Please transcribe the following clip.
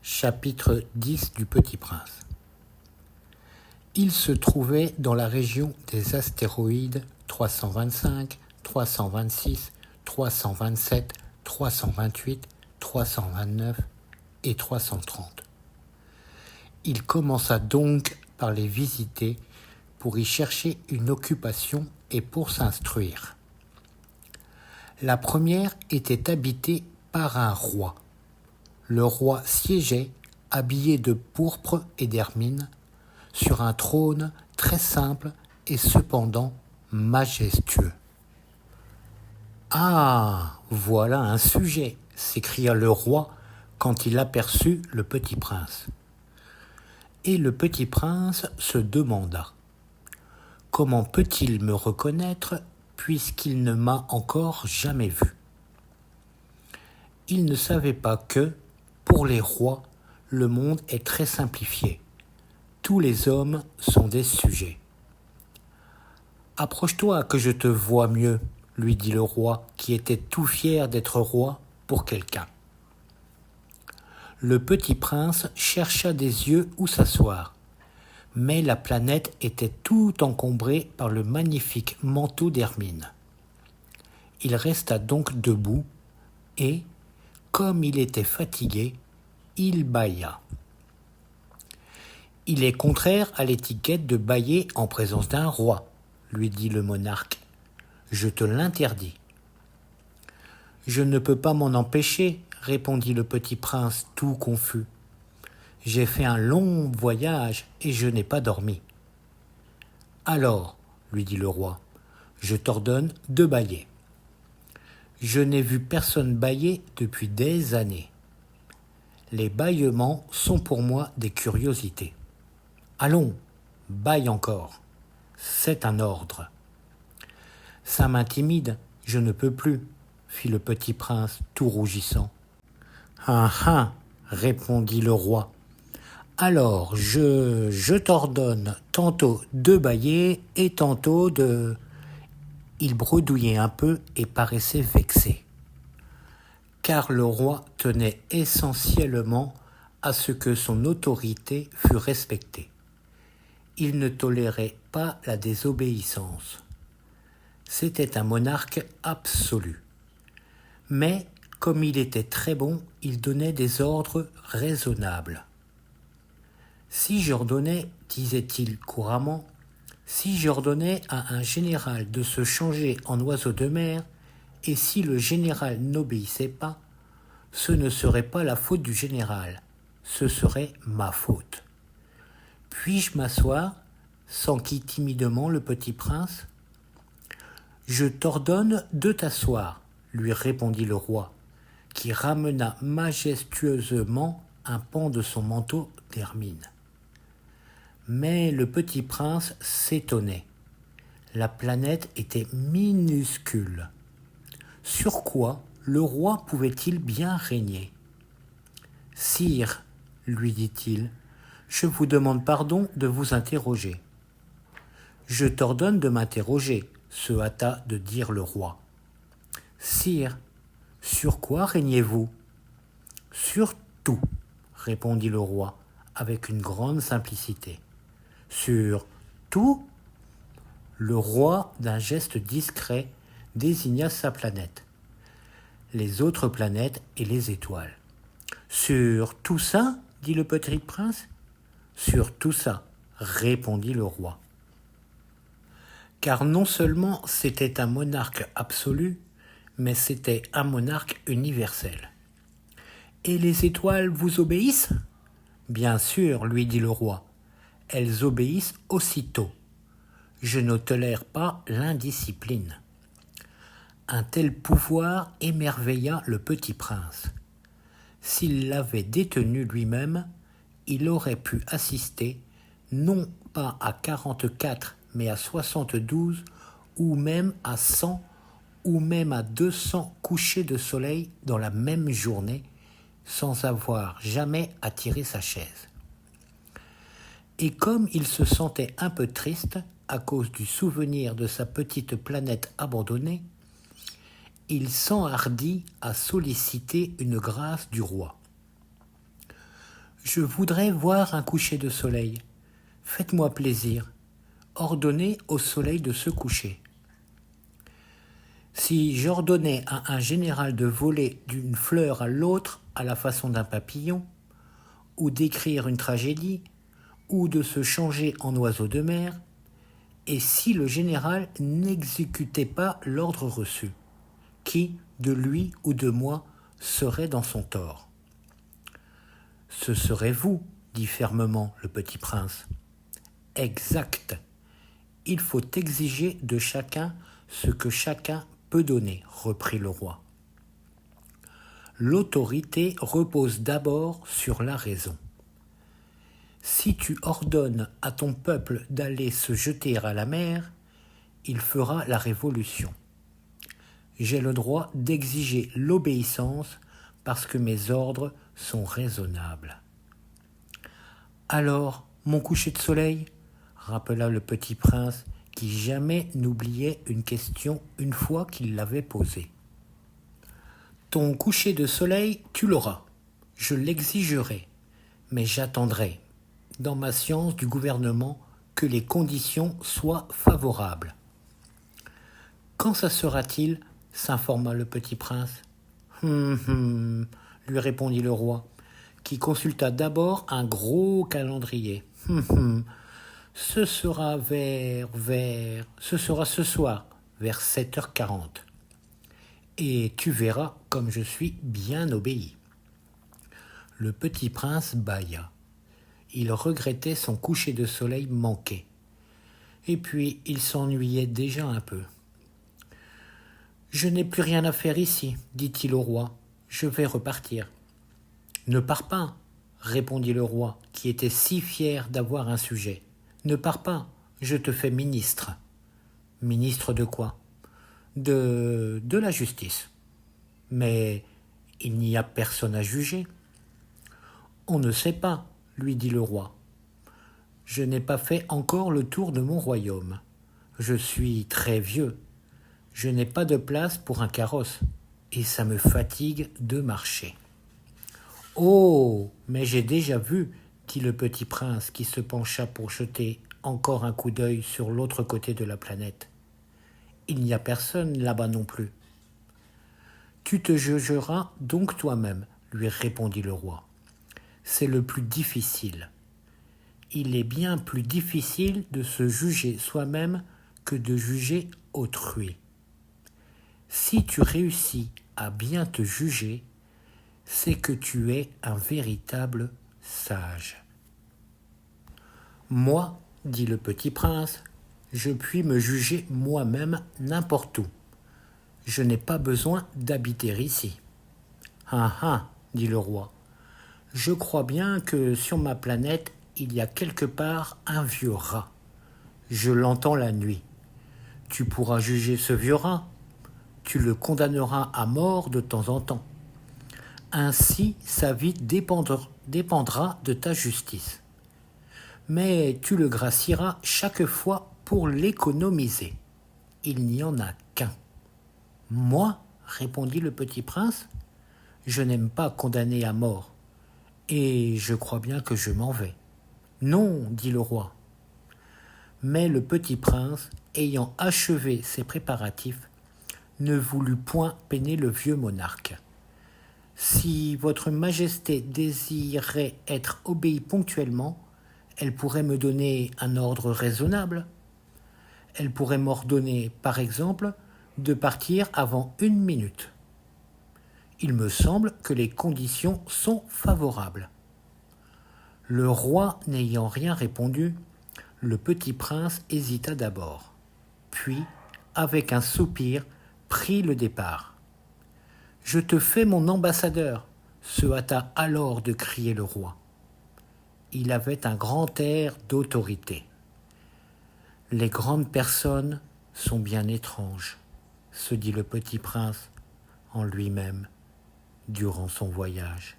Chapitre 10 du Petit Prince. Il se trouvait dans la région des astéroïdes 325, 326, 327, 328, 329 et 330. Il commença donc par les visiter pour y chercher une occupation et pour s'instruire. La première était habitée par un roi. Le roi siégeait, habillé de pourpre et d'hermine, sur un trône très simple et cependant majestueux. « Ah, voilà un sujet !» s'écria le roi quand il aperçut le petit prince. Et le petit prince se demanda : « Comment peut-il me reconnaître puisqu'il ne m'a encore jamais vu ?» Il ne savait pas que, pour les rois, le monde est très simplifié. Tous les hommes sont des sujets. « Approche-toi que je te voie mieux, » lui dit le roi, qui était tout fier d'être roi pour quelqu'un. Le petit prince chercha des yeux où s'asseoir, mais la planète était tout encombrée par le magnifique manteau d'hermine. Il resta donc debout et, comme il était fatigué, il bâilla. « Il est contraire à l'étiquette de bâiller en présence d'un roi, » lui dit le monarque. « Je te l'interdis. »« Je ne peux pas m'en empêcher, » répondit le petit prince tout confus. « J'ai fait un long voyage et je n'ai pas dormi. »« Alors, » lui dit le roi, « je t'ordonne de bâiller. »« Je n'ai vu personne bâiller depuis des années. Les bâillements sont pour moi des curiosités. Allons, bâille encore. C'est un ordre. »« Ça m'intimide, je ne peux plus, » fit le petit prince tout rougissant. « Ah ah, » répondit le roi. « Alors je t'ordonne tantôt de bâiller et tantôt de... » Il bredouillait un peu et paraissait vexé, car le roi tenait essentiellement à ce que son autorité fût respectée. Il ne tolérait pas la désobéissance. C'était un monarque absolu. Mais, comme il était très bon, il donnait des ordres raisonnables. « Si j'ordonnais, disait-il couramment, si j'ordonnais à un général de se changer en oiseau de mer, et si le général n'obéissait pas, ce ne serait pas la faute du général, ce serait ma faute. Puis-je m'asseoir » s'enquit timidement le petit prince. « Je t'ordonne de t'asseoir, » lui répondit le roi, qui ramena majestueusement un pan de son manteau d'hermine. Mais le petit prince s'étonnait. La planète était minuscule. Sur quoi le roi pouvait-il bien régner ? « Sire, » lui dit-il, « je vous demande pardon de vous interroger. »« Je t'ordonne de m'interroger, » se hâta de dire le roi. « Sire, sur quoi régnez-vous ? » ?»« Sur tout, » répondit le roi, avec une grande simplicité. « Sur tout ?» Le roi, d'un geste discret, désigna sa planète, les autres planètes et les étoiles. « Sur tout ça ?» dit le petit prince. « Sur tout ça » répondit le roi. Car non seulement c'était un monarque absolu, mais c'était un monarque universel. « Et les étoiles vous obéissent ?»« Bien sûr, » lui dit le roi, « elles obéissent aussitôt. Je ne tolère pas l'indiscipline. » Un tel pouvoir émerveilla le petit prince. S'il l'avait détenu lui-même, il aurait pu assister, non pas à 44, mais à 72, ou même à 100, ou même à 200 couchers de soleil dans la même journée, sans avoir jamais à tirer sa chaise. Et comme il se sentait un peu triste à cause du souvenir de sa petite planète abandonnée, il s'enhardit à solliciter une grâce du roi. Je voudrais voir un coucher de soleil. Faites-moi plaisir. Ordonnez au soleil de se coucher. Si j'ordonnais à un général de voler d'une fleur à l'autre à la façon d'un papillon, ou d'écrire une tragédie, ou de se changer en oiseau de mer, et si le général n'exécutait pas l'ordre reçu, qui, de lui ou de moi, serait dans son tort? Ce serait vous, dit fermement le petit prince. Exact. Il faut exiger de chacun ce que chacun peut donner, reprit le roi. L'autorité repose d'abord sur la raison. Si tu ordonnes à ton peuple d'aller se jeter à la mer, il fera la révolution. J'ai le droit d'exiger l'obéissance parce que mes ordres sont raisonnables. Alors, mon coucher de soleil, rappela le petit prince qui jamais n'oubliait une question une fois qu'il l'avait posée. Ton coucher de soleil, tu l'auras. Je l'exigerai, mais j'attendrai, dans ma science du gouvernement, que les conditions soient favorables. Quand ça sera-t-il ? S'informa le petit prince. Lui répondit le roi, qui consulta d'abord un gros calendrier. Ce sera ce sera ce soir, vers 7h40. Et tu verras comme je suis bien obéi. Le petit prince bâilla. Il regrettait son coucher de soleil manqué. Et puis il s'ennuyait déjà un peu. Je n'ai plus rien à faire ici, dit-il au roi. Je vais repartir. Ne pars pas, répondit le roi, qui était si fier d'avoir un sujet. Ne pars pas, je te fais ministre. Ministre de quoi ? De la justice. Mais il n'y a personne à juger. On ne sait pas, lui dit le roi. Je n'ai pas fait encore le tour de mon royaume. Je suis très vieux. Je n'ai pas de place pour un carrosse, et ça me fatigue de marcher. Oh, mais j'ai déjà vu, dit le petit prince qui se pencha pour jeter encore un coup d'œil sur l'autre côté de la planète. Il n'y a personne là-bas non plus. Tu te jugeras donc toi-même, lui répondit le roi. C'est le plus difficile. Il est bien plus difficile de se juger soi-même que de juger autrui. Si tu réussis à bien te juger, c'est que tu es un véritable sage. Moi, dit le petit prince, je puis me juger moi-même n'importe où. Je n'ai pas besoin d'habiter ici. Ah, dit le roi, je crois bien que sur ma planète, il y a quelque part un vieux rat. Je l'entends la nuit. Tu pourras juger ce vieux rat. Tu le condamneras à mort de temps en temps. Ainsi, sa vie dépendra de ta justice. Mais tu le gracieras chaque fois pour l'économiser. Il n'y en a qu'un. Moi, répondit le petit prince, je n'aime pas condamner à mort, et je crois bien que je m'en vais. Non, dit le roi. Mais le petit prince, ayant achevé ses préparatifs, ne voulut point peiner le vieux monarque. Si votre majesté désirait être obéie ponctuellement, elle pourrait me donner un ordre raisonnable. Elle pourrait m'ordonner, par exemple, de partir avant 1 minute. Il me semble que les conditions sont favorables. Le roi n'ayant rien répondu, le petit prince hésita d'abord, puis, avec un soupir, prit le départ. « Je te fais mon ambassadeur !» se hâta alors de crier le roi. Il avait un grand air d'autorité. Les grandes personnes sont bien étranges, se dit le petit prince en lui-même durant son voyage.